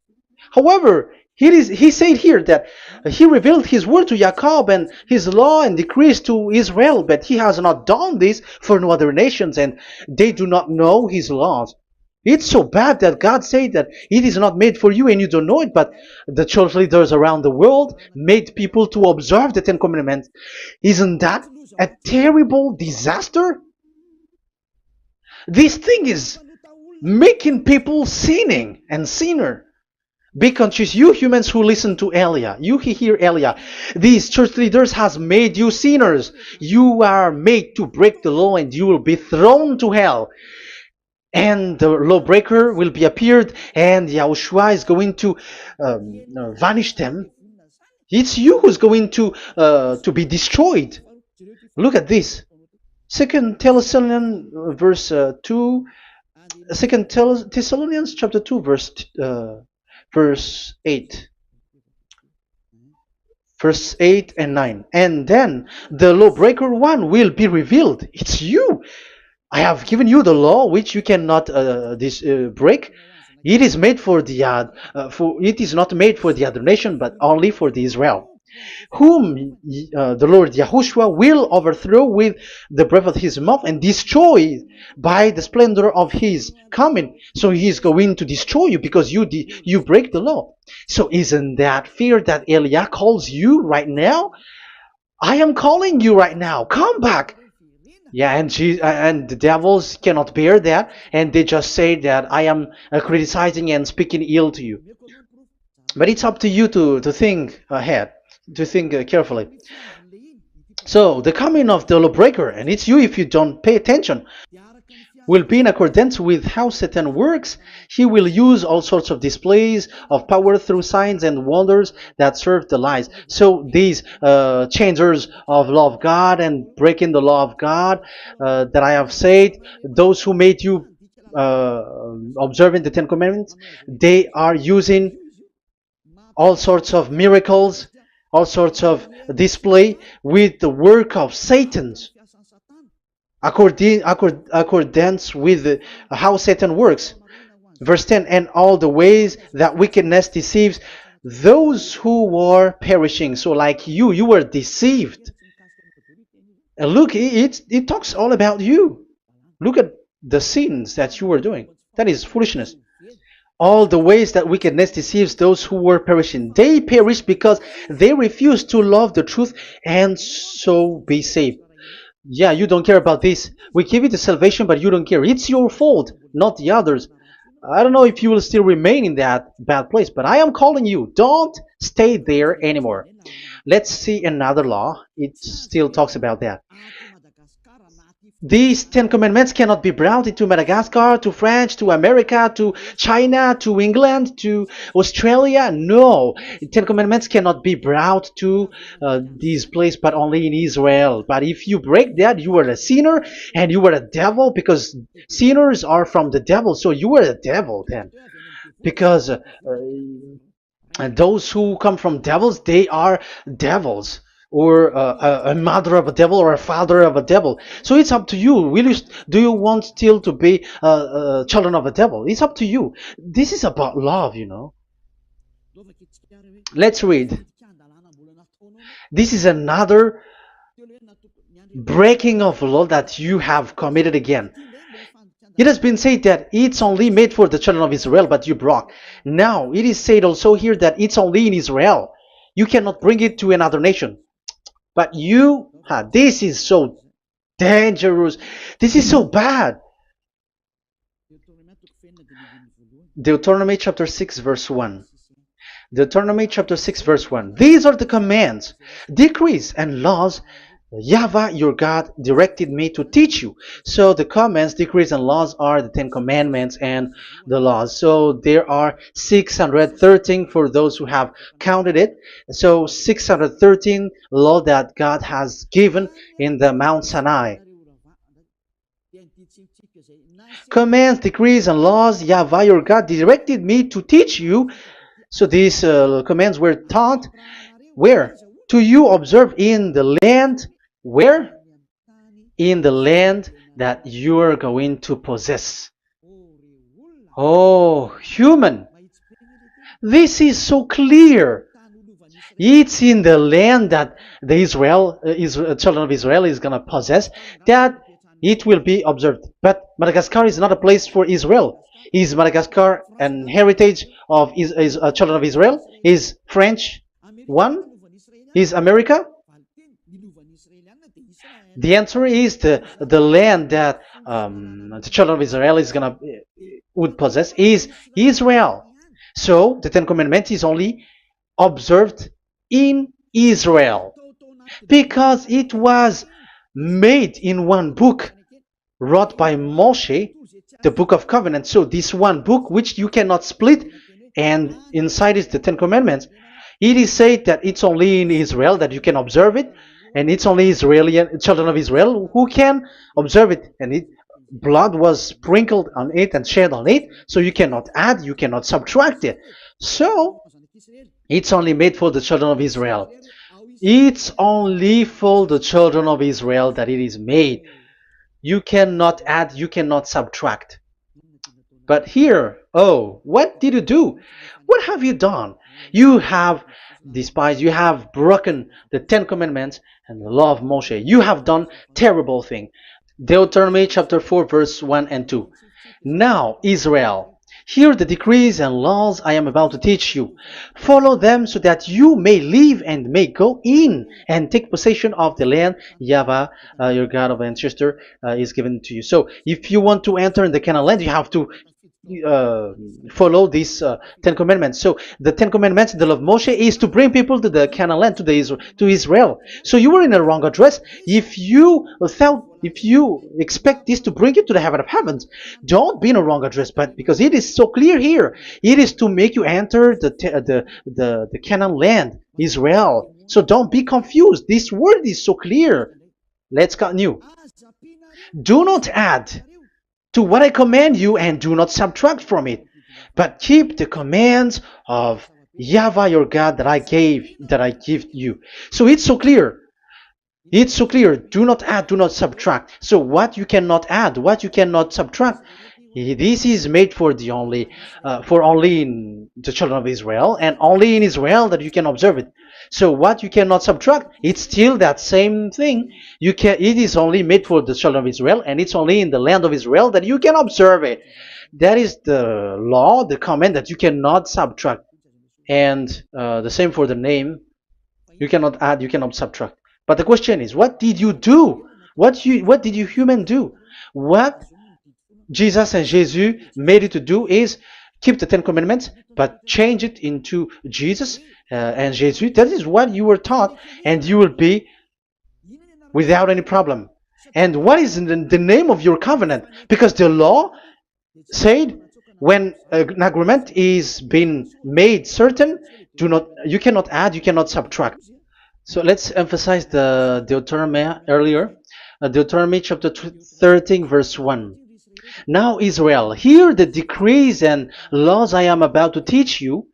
However, he said here that he revealed his word to Jacob and his law and decrees to Israel, but he has not done this for no other nations, and they do not know his laws. It's so bad that God said that it is not made for you and you don't know it, but the church leaders around the world made people to observe the Ten Commandments. Isn't that a terrible disaster? This thing is making people sinning and sinner. Be conscious, you humans who listen to Elia, you hear Elia, these church leaders has made you sinners. You are made to break the law and you will be thrown to hell. And the lawbreaker will be appeared, and Yahushua is going to vanish them. It's you who's going to be destroyed. Look at this. Second Thessalonians verse 2. Second Thessalonians chapter 2 verse 8. Verse 8 and 9. And then the lawbreaker one will be revealed. It's you. I have given you the law which you cannot break. It is made for the it is not made for the other nation, but only for the Israel, whom the Lord Yahushua will overthrow with the breath of his mouth and destroy by the splendor of his coming. So he is going to destroy you because you break the law. So isn't that fear that Elia calls you right now? I am calling you right now. Come back. Yeah, and the devils cannot bear that, and they just say that I am criticizing and speaking ill to you. But it's up to you to think ahead, to think carefully. So the coming of the lawbreaker, and it's you if you don't pay attention. will be in accordance with how Satan works. He will use all sorts of displays of power through signs and wonders that serve the lies. So these changers of law of God and breaking the law of God that I have said, those who made you uh, observing the Ten Commandments, they are using all sorts of miracles, all sorts of display with the work of Satan's accordance with how Satan works. Verse 10, and all the ways that wickedness deceives those who were perishing. So like you were deceived. And look, it talks all about you. Look at the sins that you were doing. That is foolishness. All the ways that wickedness deceives those who were perishing. They perish because they refuse to love the truth and so be saved. Yeah, you don't care about this. We give you the salvation, but you don't care. It's your fault, not the others. I don't know if you will still remain in that bad place, but I am calling you. Don't stay there anymore. Let's see another law. It still talks about that. These Ten Commandments cannot be brought into Madagascar, to France, to America, to China, to England, to Australia. No, Ten Commandments cannot be brought to these places, but only in Israel. But if you break that, you are a sinner and you are a devil, because sinners are from the devil. So you are a devil then, because and those who come from devils, they are devils, or a mother of a devil, or a father of a devil. So it's up to you. Do you want still to be children of a devil? It's up to you. This is about love, you know. Let's read. This is another breaking of law that you have committed again. It has been said that it's only made for the children of Israel, but you broke. Now, it is said also here that it's only in Israel. You cannot bring it to another nation. But this is so dangerous. This is so bad. Deuteronomy chapter 6 verse 1. Deuteronomy chapter 6 verse 1. These are the commands, decrees, and laws YAHVAH your God directed me to teach you. So the commands, decrees, and laws are the Ten Commandments and the laws. So there are 613 for those who have counted it. So 613 law that God has given in the Mount Sinai. Commands, decrees, and laws YAHVAH your God directed me to teach you. So these commands were taught where? To you observe in the land. Where? In the land that you are going to possess. Oh, human. This is so clear. It's in the land that the children of Israel is going to possess that it will be observed. But Madagascar is not a place for Israel. Is Madagascar an heritage of children of Israel? Is French one? Is America? The answer is the land that the children of Israel would possess is Israel. So the Ten Commandments is only observed in Israel, because it was made in one book wrote by Moshe, the Book of Covenant. So this one book, which you cannot split, and inside is the Ten Commandments. It is said that it's only in Israel that you can observe it, and it's only children of Israel who can observe it. And blood was sprinkled on it and shed on it, so you cannot add, you cannot subtract it. So it's only made for the children of Israel. It's only for the children of Israel that it is made. You cannot add, you cannot subtract. But here, what did you do? What have you done? You have despised, you have broken the Ten Commandments and the law of Moshe. You have done terrible thing. Deuteronomy chapter 4 verse 1 and 2. Now, Israel, hear the decrees and laws I am about to teach you. Follow them so that you may live and may go in and take possession of the land YAHVAH, your God of ancestor, is given to you. So if you want to enter in the Canaan land, you have to follow these Ten Commandments. So the Ten Commandments, the law of Moshe, is to bring people to the Canaan land, to Israel. So you were in the wrong address. If you thought if you expect this to bring you to the heaven of heavens, don't be in a wrong address. But because it is so clear here, it is to make you enter the Canaan land, Israel. So don't be confused. This word is so clear. Let's continue. Do not add to what I command you, and do not subtract from it, but keep the commands of YAHVAH your God that I give you. So it's so clear. It's so clear. Do not add, do not subtract. So what you cannot add, what you cannot subtract, this is made for only in the children of Israel, and only in Israel that you can observe it. So what you cannot subtract, it's still that same thing. It is only made for the children of Israel, and it's only in the land of Israel that you can observe it. That is the law, the command that you cannot subtract. And the same for the name. You cannot add, you cannot subtract. But the question is, what did you do? What did you human do? What Jesus and Jesus made you to do is keep the Ten Commandments, but change it into Jesus and Jesus. That is what you were taught, and you will be without any problem. And what is the name of your covenant? Because the law said when an agreement is being made certain, you cannot add, you cannot subtract. So let's emphasize the Deuteronomy earlier. Deuteronomy chapter 13 verse 1. Now Israel, hear the decrees and laws I am about to teach you.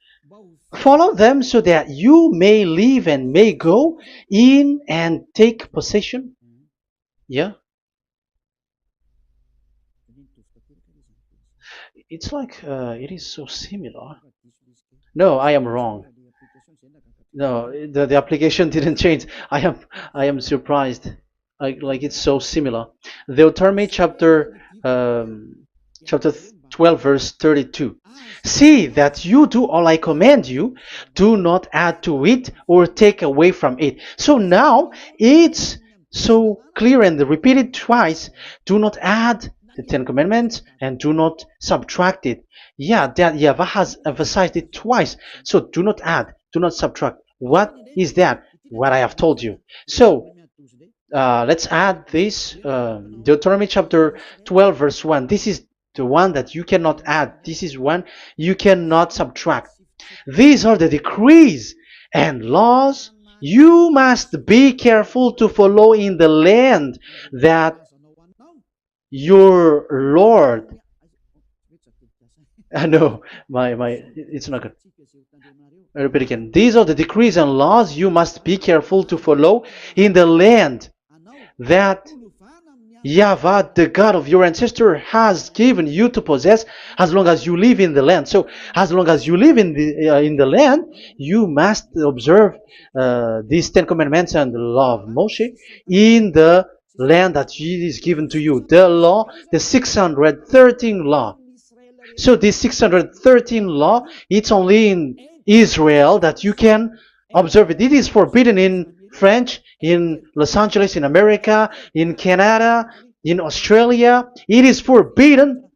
Follow them so that you may live and may go in and take possession. Yeah. It's like it is so similar. No, I am wrong. No, the application didn't change. I am surprised. Like it's so similar. Deuteronomy chapter 12 verse 32. See that you do all I command you. Do not add to it or take away from it. So now it's so clear and repeated twice. Do not add the Ten Commandments and do not subtract it. Yeah, that YAHVAH has emphasized it twice. So do not add, do not subtract. What is that? What I have told you. So let's add this Deuteronomy chapter 12 verse 1. This is the one that you cannot add. This is one you cannot subtract. These are the decrees and laws you must be careful to follow in the land that your Lord. No, it's not good. I repeat again. These are the decrees and laws you must be careful to follow in the land that YAHVAH, the God of your ancestor, has given you to possess, as long as you live in the land. So, as long as you live in the land, you must observe these Ten Commandments and the law of Moshe in the land that is given to you. The law, the 613 law. So this 613 law, it's only in Israel that you can observe it. It is forbidden in French, in Los Angeles, in America, in Canada, in Australia. It is forbidden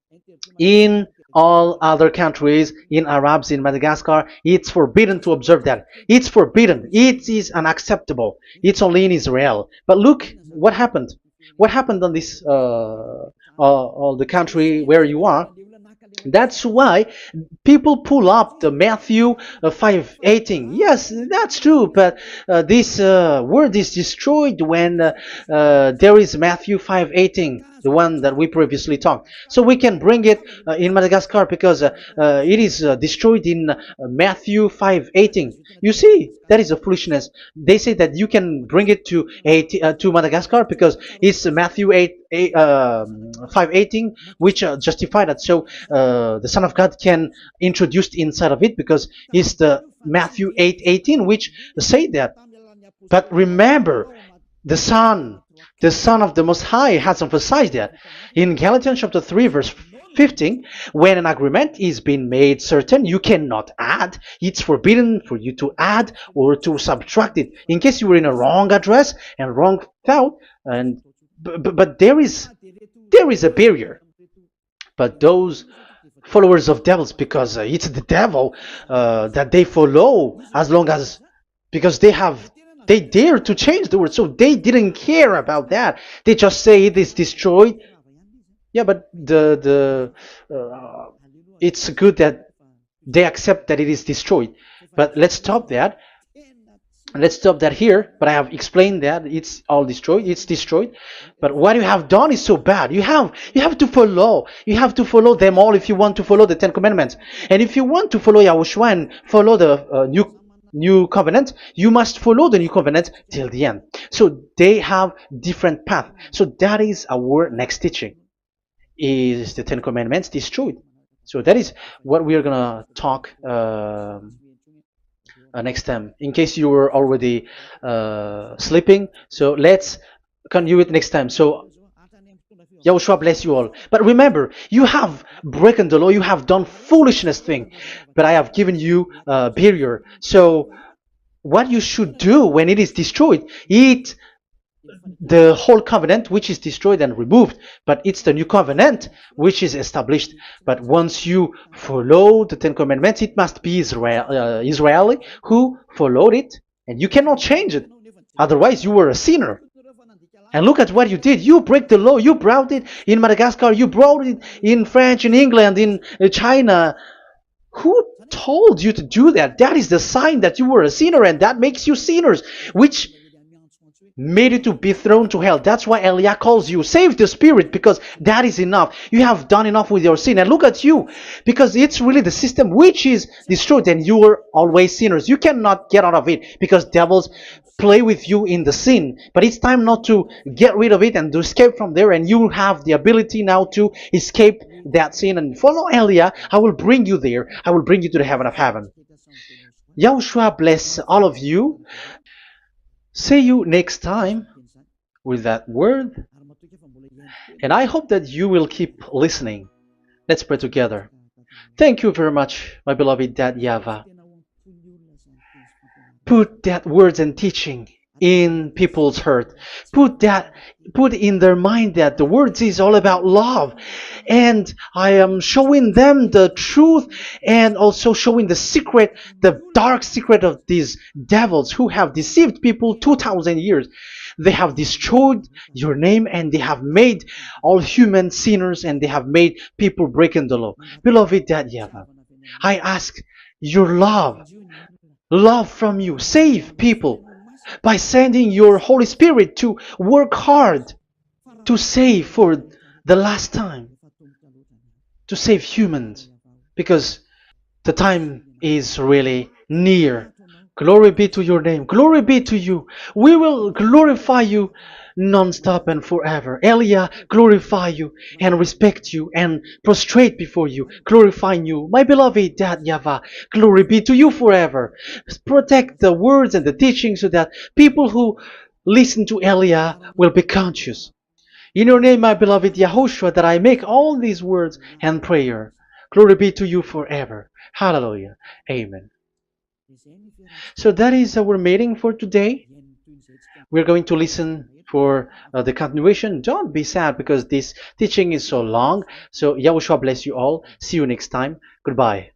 in all other countries, in Arabs, in Madagascar. It's forbidden to observe that. It's forbidden. It is unacceptable. It's only in Israel. But look what happened. What happened on this, all the country where you are. That's why people pull up the Matthew 5:18. Yes, that's true, but this word is destroyed when there is Matthew 5:18, the one that we previously talked. So we can bring it in Madagascar because it is destroyed in Matthew 5:18. You see, that is a foolishness. They say that you can bring it to Madagascar because it's Matthew 5:18, which justify that. So the Son of God can introduce inside of it because it's the Matthew 8:18 which say that. But remember, the Son of the Most High has emphasized that in Galatians chapter 3 verse 15, when an agreement is being made certain, you cannot add. It's forbidden for you to add or to subtract it. In case you were in a wrong address and wrong thought, but there is a barrier. But those followers of devils, because it's the devil that they follow, as long as because they have They dare to change the word, so they didn't care about that. They just say it is destroyed. Yeah, but it's good that they accept that it is destroyed. But let's stop that. Let's stop that here. But I have explained that it's all destroyed. It's destroyed. But what you have done is so bad. You have to follow. You have to follow them all if you want to follow the Ten Commandments. And if you want to follow Yahushua and follow the new covenant, you must follow the new covenant till the end. So they have different path. So that is our next teaching. Is the Ten Commandments destroyed? So that is what we are gonna talk next time. In case you were already sleeping, so let's continue it next time. So Yahushua bless you all. But remember, you have broken the law, you have done foolishness thing, but I have given you a barrier. So what you should do when it is destroyed, it the whole covenant which is destroyed and removed, but it's the new covenant which is established. But once you follow the Ten Commandments, it must be Israeli who followed it, and you cannot change it. Otherwise, you were a sinner. And look at what you did. You break the law. You brought it in Madagascar. You brought it in France, in England, in China. Who told you to do that? That is the sign that you were a sinner, and that makes you sinners, which made you to be thrown to hell. That's why Elia calls you. Save the spirit, because that is enough. You have done enough with your sin. And look at you, because it's really the system which is destroyed, and you were always sinners. You cannot get out of it, because devils play with you in the sin. But it's time not to get rid of it and to escape from there, and you have the ability now to escape that sin and follow Elia. I will bring you there. I will bring you to the heaven of heaven. Yahushua bless all of you. See you next time with that word. And I hope that you will keep listening. Let's pray together. Thank you very much, my beloved Dad YAHVAH. Put that words and teaching in people's heart. Put in their mind that the words is all about love. And I am showing them the truth, and also showing the secret, the dark secret of these devils who have deceived people 2,000 years. They have destroyed your name, and they have made all human sinners, and they have made people breaking the law. Beloved Dad YAHVAH, I ask your love from you. Save people by sending your Holy Spirit to work hard to save for the last time, to save humans, because the time is really near. Glory be to your name. Glory be to you. We will glorify you non-stop and forever. Elia, glorify you and respect you and prostrate before you, glorifying you. My beloved Dad YAHVAH, glory be to you forever. Protect the words and the teaching so that people who listen to Elia will be conscious. In your name, my beloved YAHOSHUAH, that I make all these words and prayer. Glory be to you forever. Hallelujah. Amen. So that is our meeting for today. We're going to listen for the continuation. Don't be sad because this teaching is so long. So Yahushua bless you all. See you next time. Goodbye.